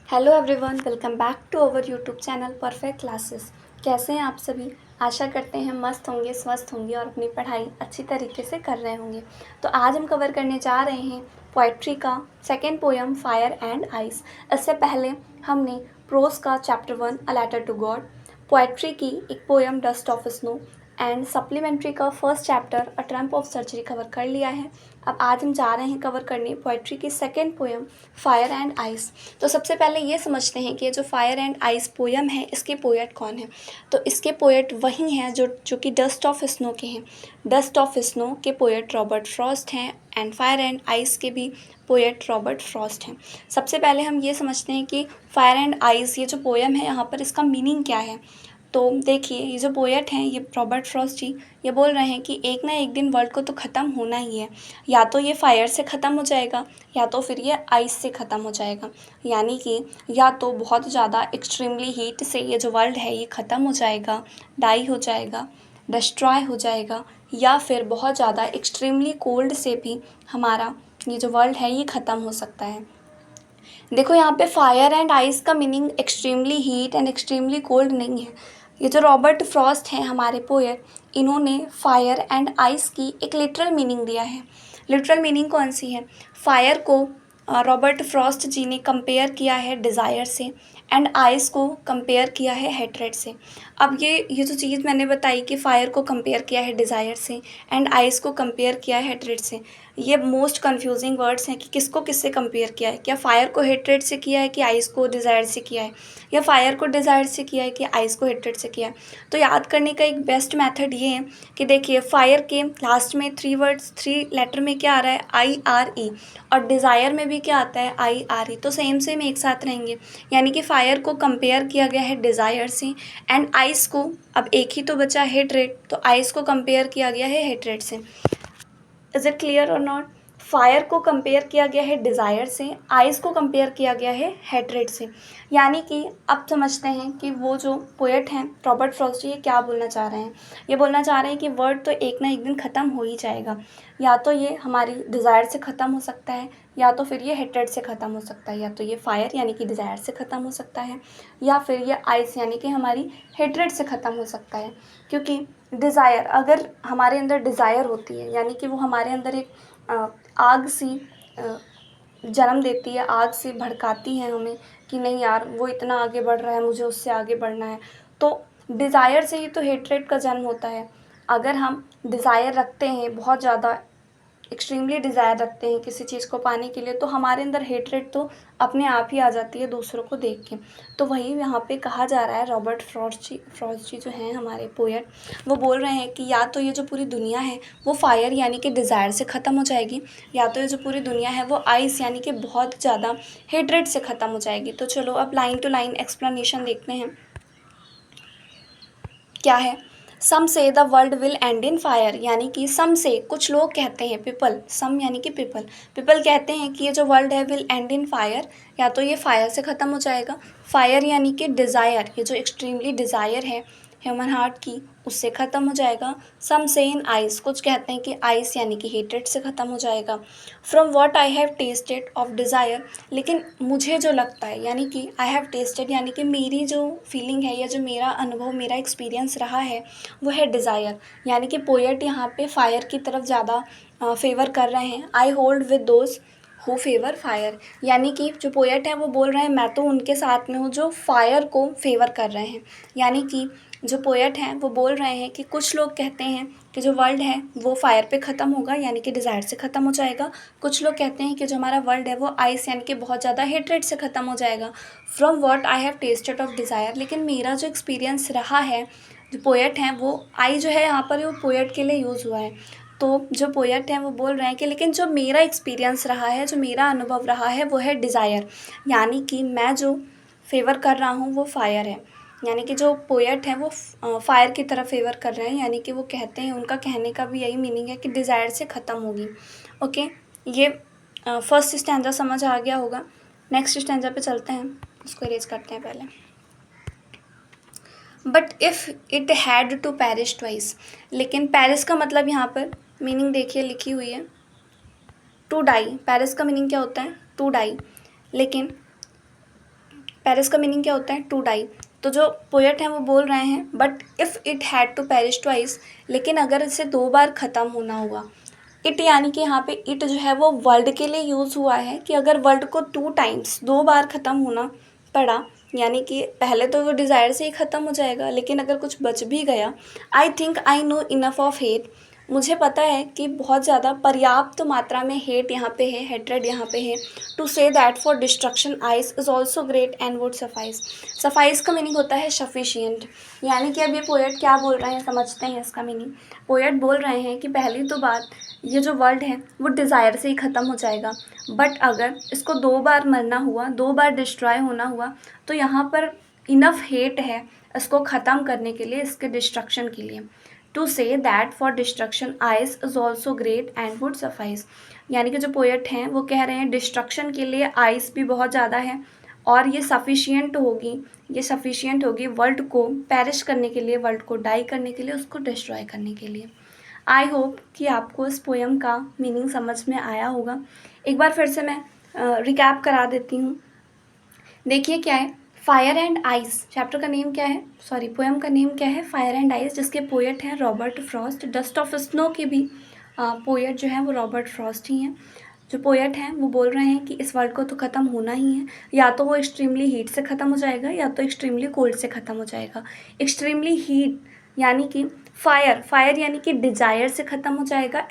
Hello everyone, welcome back to our YouTube channel perfect classes. कैसे हैं आप सभी? आशा करते हैं मस्त होंगे, स्वस्थ होंगे और अपनी पढ़ाई अच्छी तरीके से कर रहे होंगे। तो आज हम कवर करने जा रहे हैं पोएट्री का second poem fire and ice. इससे पहले हमने प्रोज का chapter 1 a letter to God, poetry की एक poem dust of snow and supplementary का first chapter a triumph of surgery cover कर लिया है। अब आज हम जा रहे हैं कवर करने पोएट्री की second poem fire and ice. तो सबसे पहले ये समझते हैं कि जो फायर एंड आइस पोएम है इसके पोएट कौन है। तो इसके पोएट वही हैं जो कि डस्ट ऑफ स्नो के हैं। डस्ट ऑफ स्नो के पोएट रॉबर्ट फ्रॉस्ट हैं एंड फायर एंड आइस के भी पोएट रॉबर्ट फ्रॉस्ट हैं। सबसे पहले हम ये समझते हैं कि फायर एंड आइस ये जो पोएम है यहाँ पर इसका मीनिंग क्या है। तो देखिए, ये जो पोएट हैं ये रॉबर्ट फ्रॉस्ट जी ये बोल रहे हैं कि एक ना एक दिन वर्ल्ड को तो ख़त्म होना ही है। या तो ये फायर से ख़त्म हो जाएगा या तो फिर ये आइस से ख़त्म हो जाएगा। यानी कि या तो बहुत ज़्यादा एक्सट्रीमली हीट से ये जो वर्ल्ड है ये ख़त्म हो जाएगा, डाई हो जाएगा, डिस्ट्रॉय हो जाएगा, या फिर बहुत ज़्यादा एक्सट्रीमली कोल्ड से भी हमारा ये जो वर्ल्ड है ये ख़त्म हो सकता है। देखो, यहाँ पे फायर एंड आइस का meaning extremely heat and extremely cold नहीं है। ये जो रॉबर्ट फ्रॉस्ट हैं हमारे पोएट, इन्होंने फायर एंड आइस की एक लिटरल मीनिंग दिया है। लिटरल मीनिंग कौन सी है? फायर को रॉबर्ट फ्रॉस्ट जी ने कंपेयर किया है डिज़ायर से एंड आइस को कंपेयर किया है हेट्रेड से। अब ये जो चीज़ मैंने बताई कि फ़ायर को कंपेयर किया है डिज़ायर से एंड आइस को कंपेयर किया है हेट्रेड से, ये मोस्ट कंफ्यूजिंग वर्ड्स हैं कि किसको किससे कंपेयर किया है। क्या फ़ायर को हेट्रेड से किया है कि आइस को डिज़ायर से किया है, या फायर को डिज़ायर से किया है कि आइस को हेट्रेड से किया है। तो याद करने का एक बेस्ट मेथड ये है कि देखिए, फायर के लास्ट में 3 लेटर में क्या आ रहा है? IRE, और डिज़ायर में भी क्या आता है? IRE। तो सेम सेम एक साथ रहेंगे। यानी कि फायर को कंपेयर किया गया है डिज़ायर से एंड आइस को, अब एक ही तो बचा हेट्रेड, तो आइस को कंपेयर किया गया है हेट्रेड से। इज़ इट क्लियर और नॉट? फायर को कंपेयर किया गया है डिज़ायर से, आइस को कंपेयर किया गया है हेट्रेड से। यानी कि अब समझते हैं कि वो जो पोएट हैं रॉबर्ट फ्रॉस्ट ये क्या बोलना चाह रहे हैं। ये बोलना चाह रहे हैं कि वर्ल्ड तो एक ना एक दिन ख़त्म हो ही जाएगा। या तो ये हमारी डिज़ायर से ख़त्म हो सकता है, या तो फिर ये हेट्रेड से ख़त्म हो सकता है, या तो ये फायर यानी कि डिज़ायर से ख़त्म हो सकता है, या फिर ये आइस यानी कि हमारी हेट्रेड से ख़त्म हो सकता है। क्योंकि डिज़ायर, अगर हमारे अंदर डिज़ायर होती है यानी कि वो हमारे अंदर एक आग सी जन्म देती है, आग से भड़काती है हमें कि नहीं यार वो इतना आगे बढ़ रहा है, मुझे उससे आगे बढ़ना है। तो डिज़ायर से ही तो हेट्रेड का जन्म होता है। अगर हम डिज़ायर रखते हैं, बहुत ज़्यादा एक्सट्रीमली डिज़ायर रखते हैं किसी चीज़ को पाने के लिए, तो हमारे अंदर हेट्रेड तो अपने आप ही आ जाती है दूसरों को देख के। तो वही यहाँ पे कहा जा रहा है, रॉबर्ट फ्रॉस्ट जी जो हैं हमारे पोएट, वो बोल रहे हैं कि या तो ये जो पूरी दुनिया है वो फायर यानी कि डिज़ायर से ख़त्म हो जाएगी, या तो ये जो पूरी दुनिया है वो आइस यानी कि बहुत ज़्यादा हेट्रेड से ख़त्म हो जाएगी। तो चलो अब लाइन टू लाइन एक्सप्लेनेशन देखते हैं क्या है। सम से the world will and in fire, यानी कि सम से कुछ लोग कहते हैं, पीपल, सम यानी कि पीपल कहते हैं कि ये जो वर्ल्ड है विल एंड इन फायर, या तो ये फायर से ख़त्म हो जाएगा। फायर यानी कि डिज़ायर, ये जो एक्सट्रीमली डिज़ायर है ह्यूमन हार्ट की, उससे ख़त्म हो जाएगा। सम से इन आइस, कुछ कहते हैं कि आइस यानी कि हेट्रेड से ख़त्म हो जाएगा। From what I have tested of desire, लेकिन मुझे जो लगता है, यानी कि आई हैव टेस्टेड यानी कि मेरी जो फीलिंग है या जो मेरा अनुभव, मेरा एक्सपीरियंस रहा है वो है डिज़ायर। यानी कि पोएट यहाँ पे फायर की तरफ ज़्यादा फेवर कर रहे हैं। I hold with those who favour fire, यानी कि जो पोएट है वो बोल रहे हैं मैं तो उनके साथ में हूँ जो फायर को फेवर कर रहे हैं। यानी कि जो पोएट हैं वो बोल रहे हैं कि कुछ लोग कहते हैं कि जो वर्ल्ड है वो फायर पे ख़त्म होगा यानी कि डिज़ायर से ख़त्म हो जाएगा। कुछ लोग कहते हैं कि जो हमारा वर्ल्ड है वो आइस यानी कि बहुत ज़्यादा हेट्रेड से ख़त्म हो जाएगा। From what I have tested of desire, लेकिन मेरा जो एक्सपीरियंस रहा है, जो पोएट हैं वो आई जो है यहाँ पर वो पोएट के लिए यूज़ हुआ है। तो जो पोएट हैं वो बोल रहे हैं कि लेकिन जो मेरा एक्सपीरियंस रहा है, जो मेरा अनुभव रहा है वो है डिज़ायर, यानी कि मैं जो फेवर कर रहा हूँ वो फायर है। यानी कि जो पोएट हैं वो फायर की तरफ फेवर कर रहे हैं, यानी कि वो कहते हैं, उनका कहने का भी यही मीनिंग है कि डिज़ायर से ख़त्म होगी। ओके, ये फर्स्ट स्टैंजा समझ आ गया होगा। नेक्स्ट स्टैंजा पे चलते हैं, उसको इरेज करते हैं पहले। But if it had to perish twice, लेकिन पैरिस का मतलब यहाँ पर मीनिंग देखिए लिखी हुई है टू डाई। पैरिस का मीनिंग क्या होता है? To die. लेकिन पेरिश का मीनिंग क्या होता है? To die. तो जो पोएट हैं वो बोल रहे हैं but if it had to perish twice, लेकिन अगर इसे 2 बार ख़त्म होना हुआ। इट यानी कि यहाँ पे इट जो है वो वर्ल्ड के लिए यूज़ हुआ है कि अगर वर्ल्ड को 2 टाइम्स 2 बार ख़त्म होना पड़ा, यानी कि पहले तो वो डिज़ायर से ही ख़त्म हो जाएगा, लेकिन अगर कुछ बच भी गया, I think I know enough of hate, मुझे पता है कि बहुत ज़्यादा पर्याप्त मात्रा में हेट यहाँ पे है, हेट्रेड यहाँ पे है। To say that for destruction ice is also great and would suffice. Suffice का मीनिंग होता है सफिशियंट, यानी कि अब ये पोएट क्या बोल रहे हैं समझते हैं इसका मीनिंग। पोएट बोल रहे हैं कि पहली तो बात, ये जो वर्ल्ड है वो डिज़ायर से ही ख़त्म हो जाएगा, बट अगर इसको 2 बार मरना हुआ, 2 बार डिस्ट्रॉय होना हुआ, तो यहाँ पर इनफ हेट है इसको ख़त्म करने के लिए, इसके डिस्ट्रक्शन के लिए। To say that for destruction ice is also great and would suffice, यानी कि जो पोएट हैं वो कह रहे हैं डिस्ट्रक्शन के लिए आइस भी बहुत ज़्यादा है और ये सफिशियंट होगी वर्ल्ड को पेरिश करने के लिए, वर्ल्ड को डाई करने के लिए, उसको डिस्ट्रॉय करने के लिए। आई होप कि आपको इस पोएम का मीनिंग समझ में आया होगा। एक बार फिर से मैं रिकैप करा देती हूँ। देखिए क्या है, फायर एंड आइस, चैप्टर का नेम क्या है, सॉरी पोएम का नेम क्या है, फायर एंड आइस, जिसके पोएट हैं Robert Frost. Dust of snow के भी पोएट जो हैं वो रॉबर्ट फ्रॉस्ट ही हैं। जो पोएट हैं वो बोल रहे हैं कि इस वर्ल्ड को तो ख़त्म होना ही है, या तो वो एक्सट्रीमली हीट से ख़त्म हो जाएगा या तो एक्सट्रीमली कोल्ड से ख़त्म हो जाएगा। एक्सट्रीमली हीट यानी कि फायर यानी कि डिज़ायर से ख़त्म हो जाएगा,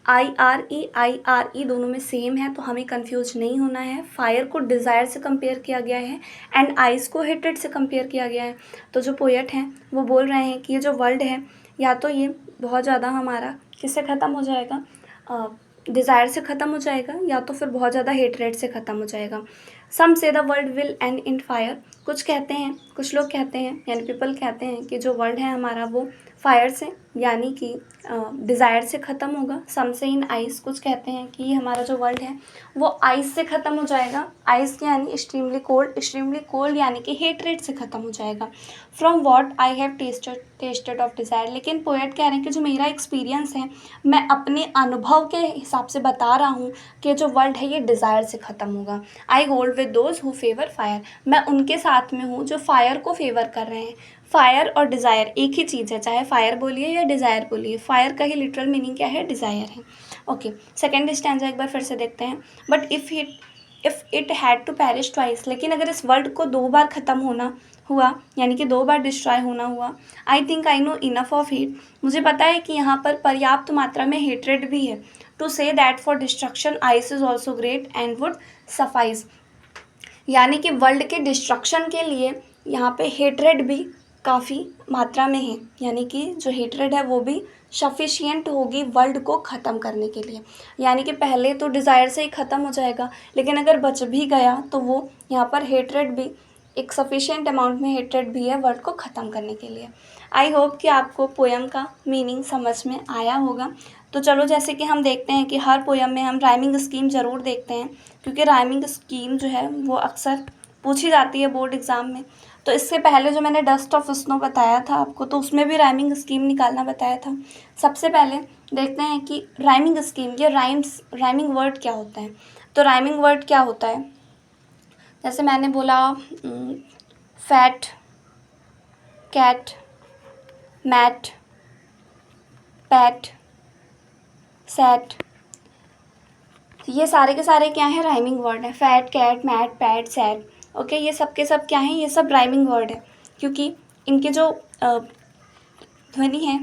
FIREDESIRE दोनों में सेम है, तो हमें कंफ्यूज नहीं होना है। फायर को डिज़ायर से कंपेयर किया गया है एंड आइस को हेटेड से कंपेयर किया गया है। तो जो पोएट हैं वो बोल रहे हैं कि ये जो वर्ल्ड है, या तो ये बहुत ज़्यादा हमारा किससे ख़त्म हो जाएगा, डिज़ायर से ख़त्म हो जाएगा, या तो फिर बहुत ज़्यादा हेटरेट से ख़त्म हो जाएगा। सम से the world will and in fire, कुछ लोग कहते हैं यानी पीपल कहते हैं कि जो वर्ल्ड है हमारा वो फायर से यानी कि डिज़ायर से ख़त्म होगा। सम से इन आइस, कुछ कहते हैं कि हमारा जो वर्ल्ड है वो आइस से ख़त्म हो जाएगा। आइस यानी एक्सट्रीमली कोल्ड यानी कि हेटरेट से ख़त्म हो जाएगा। From what I have tested of desire, लेकिन पोएट कह रहे हैं कि जो मेरा एक्सपीरियंस है, मैं अपने अनुभव के हिसाब से बता रहा हूँ कि जो वर्ल्ड है ये डिज़ायर से ख़त्म होगा। I hold with those who favour fire, मैं उनके साथ में हूँ जो फायर को फेवर कर रहे हैं। फायर और डिज़ायर एक ही चीज़ है, चाहे फायर बोलिए या डिज़ायर बोलिए, फायर का ही लिटरल मीनिंग क्या है, डिज़ायर है। ओके, सेकेंड स्टैंजा एक बार फिर से देखते हैं। But if it had to perish twice, लेकिन अगर इस वर्ल्ड को 2 बार ख़त्म होना हुआ, यानी कि 2 बार डिस्ट्रॉय होना हुआ, I think I know enough of hate, मुझे पता है कि यहाँ पर पर्याप्त मात्रा में हेट्रेड भी है। To say that for destruction ice is also great and would suffice, यानी कि वर्ल्ड के डिस्ट्रक्शन के लिए यहाँ पे हेट्रेड भी काफ़ी मात्रा में है, यानी कि जो हेट्रेड है वो भी सफिशियंट होगी वर्ल्ड को ख़त्म करने के लिए। यानी कि पहले तो डिज़ायर से ही ख़त्म हो जाएगा, लेकिन अगर बच भी गया तो वो यहाँ पर हेट्रेड भी एक सफिशियंट अमाउंट में हेट्रेड भी है वर्ल्ड को ख़त्म करने के लिए। आई होप कि आपको पोएम का मीनिंग समझ में आया होगा। तो चलो, जैसे कि हम देखते हैं कि हर पोएम में हम राइमिंग स्कीम ज़रूर देखते हैं, क्योंकि राइमिंग स्कीम जो है वो अक्सर पूछी जाती है बोर्ड एग्ज़ाम में। तो इससे पहले जो मैंने डस्ट ऑफ स्नो बताया था आपको, तो उसमें भी राइमिंग स्कीम निकालना बताया था। सबसे पहले देखते हैं कि राइमिंग स्कीम, ये राइमिंग वर्ड क्या होता है। तो राइमिंग वर्ड क्या होता है, जैसे मैंने बोला fat, cat, mat, pat, sat, ये सारे के सारे क्या हैं, राइमिंग वर्ड है। Fat, cat, mat, pat, sat, okay, ये सब के सब क्या हैं, ये सब राइमिंग वर्ड है, क्योंकि इनके जो ध्वनि है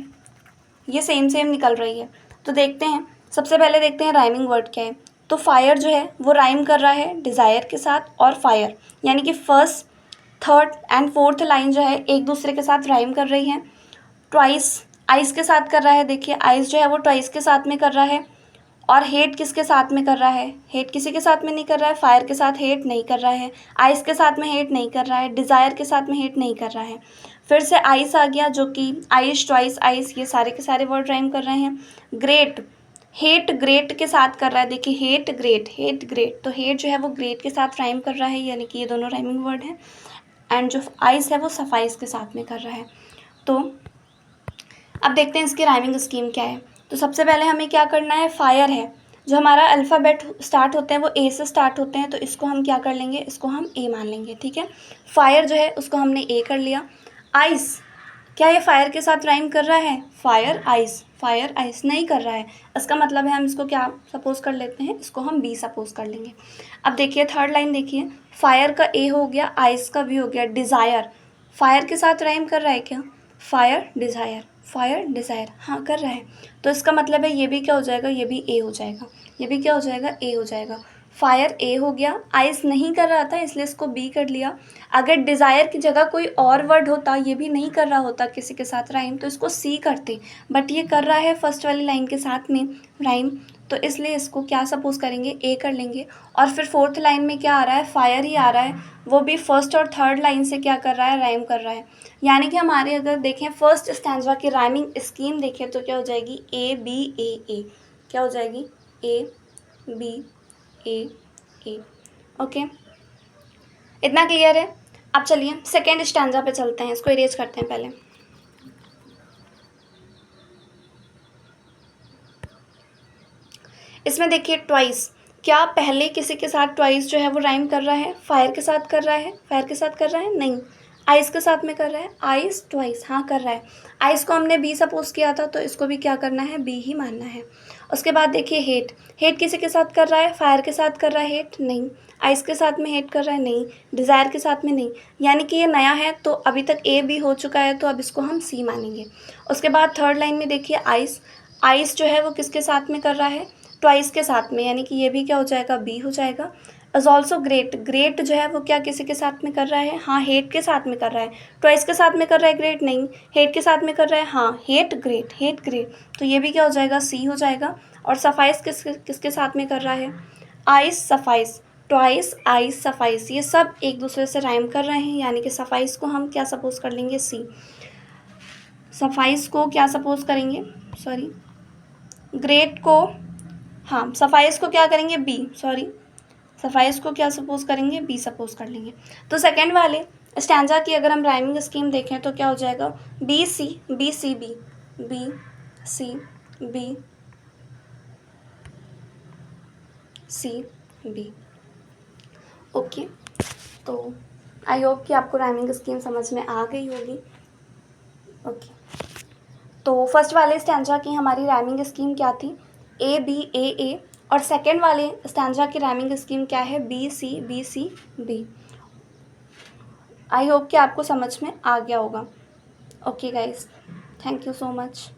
ये सेम निकल रही है। तो देखते हैं, सबसे पहले देखते हैं राइमिंग वर्ड क्या है। तो फायर जो है वो राइम कर रहा है डिज़ायर के साथ और फायर, यानी कि first, third and fourth line जो है एक दूसरे के साथ राइम कर रही है। ट्वाइस आइस के साथ कर रहा है, देखिए आइस जो है वो ट्वाइस के साथ में कर रहा है। और हेट किसके साथ में कर रहा है, हेट किसी के साथ में नहीं कर रहा है, फायर के साथ हेट नहीं कर रहा है, आइस के साथ में हेट नहीं कर रहा है, डिज़ायर के साथ में हेट नहीं कर रहा है। फिर से आइस आ गया, जो कि आइस, ट्वाइस, आइस, ये सारे के सारे वर्ड राइम कर रहे हैं। ग्रेट, हेट ग्रेट के साथ कर रहा है, देखिए हेट ग्रेट, तो हेट जो है वो ग्रेट के साथ राइम कर रहा है, यानी कि ये दोनों राइमिंग वर्ड हैं। एंड जो आइस है वो सफाइस के साथ में कर रहा है। तो अब देखते हैं इसकी राइमिंग स्कीम क्या है। तो सबसे पहले हमें क्या करना है, फायर है, जो हमारा अल्फ़ाबेट स्टार्ट होते हैं वो ए से स्टार्ट होते हैं, तो इसको हम क्या कर लेंगे, इसको हम ए मान लेंगे, ठीक है। फायर जो है उसको हमने ए कर लिया। आइस, क्या ये फायर के साथ राइम कर रहा है, फायर आइस नहीं कर रहा है, इसका मतलब है हम इसको क्या सपोज कर लेते हैं, इसको हम बी सपोज कर लेंगे। अब देखिए थर्ड लाइन देखिए, फायर का ए हो गया, आइस का बी हो गया। डिज़ायर, फायर के साथ राइम कर रहा है क्या, फायर डिज़ायर, हाँ कर रहा है, तो इसका मतलब है ये भी क्या हो जाएगा, ये भी ए हो जाएगा, ये भी क्या हो जाएगा, ए हो जाएगा। फायर ए हो गया, आइस नहीं कर रहा था इसलिए इसको बी कर लिया। अगर डिज़ायर की जगह कोई और वर्ड होता, ये भी नहीं कर रहा होता किसी के साथ राइम, तो इसको सी करते, बट ये कर रहा है फर्स्ट वाली लाइन के साथ में राइम, तो इसलिए इसको क्या सपोज करेंगे, ए कर लेंगे। और फिर फोर्थ लाइन में क्या आ रहा है, फायर ही आ रहा है, वो भी फर्स्ट और थर्ड लाइन से क्या कर रहा है, राइम कर रहा है। यानी कि हमारे अगर देखें फर्स्ट स्टैंजा की राइमिंग स्कीम देखें तो क्या हो जाएगी, ए बी ए, क्या हो जाएगी, ए बी ए। ओके, इतना क्लियर है। अब चलिए सेकेंड स्टैंजा पे चलते हैं, इसको इरेज करते हैं पहले। इसमें देखिए ट्वाइस, क्या पहले किसी के साथ ट्वाइस जो है वो राइम कर रहा है, फायर के साथ कर रहा है, नहीं, आइस के साथ में कर रहा है, आइस ट्वाइस, हाँ कर रहा है। आइस को हमने बी सपोज किया था, तो इसको भी क्या करना है, बी ही मानना है। उसके बाद देखिए हेट किसी के साथ कर रहा है, फायर के साथ कर रहा है हेट, नहीं, आइस के साथ में हेट कर रहा है, नहीं, डिज़ायर के साथ में नहीं, यानी कि ये नया है, तो अभी तक ए बी हो चुका है, तो अब इसको हम सी मानेंगे। उसके बाद थर्ड लाइन में देखिए आइस जो है वो किसके साथ में कर रहा है, ट्वाइस के साथ में, यानी कि ये भी क्या हो जाएगा, बी हो जाएगा। इज ऑल्सो ग्रेट जो है वो क्या किसी के साथ में कर रहा है, हाँ हेट के साथ में कर रहा है। ट्वाइस के साथ में कर रहा है ग्रेट, नहीं, हेट के साथ में कर रहा है, हाँ हेट ग्रेट, तो ये भी क्या हो जाएगा, सी हो जाएगा। और सफाइस किसके साथ में कर रहा है, ice suffice, twice ice suffice, ये सब एक दूसरे से राइम कर रहे हैं, यानी कि सफाइस को हम क्या सपोज कर लेंगे, सी। सफाइस को क्या सपोज करेंगे, सॉरी ग्रेट को, हाँ सफाइस को क्या करेंगे, बी, सफाइस को क्या सपोज करेंगे, बी सपोज कर लेंगे। तो सेकेंड वाले स्टैंजा की अगर हम राइमिंग स्कीम देखें तो क्या हो जाएगा, B C B, C B. Okay, तो आई होप कि आपको राइमिंग स्कीम समझ में आ गई होगी। ओके, तो फर्स्ट वाले स्टैंजा की हमारी राइमिंग स्कीम क्या थी, ए बी, और सेकेंड वाले स्टैंजा की राइमिंग स्कीम क्या है, B C B. I hope कि आपको समझ में आ गया होगा। Okay guys, thank you so much.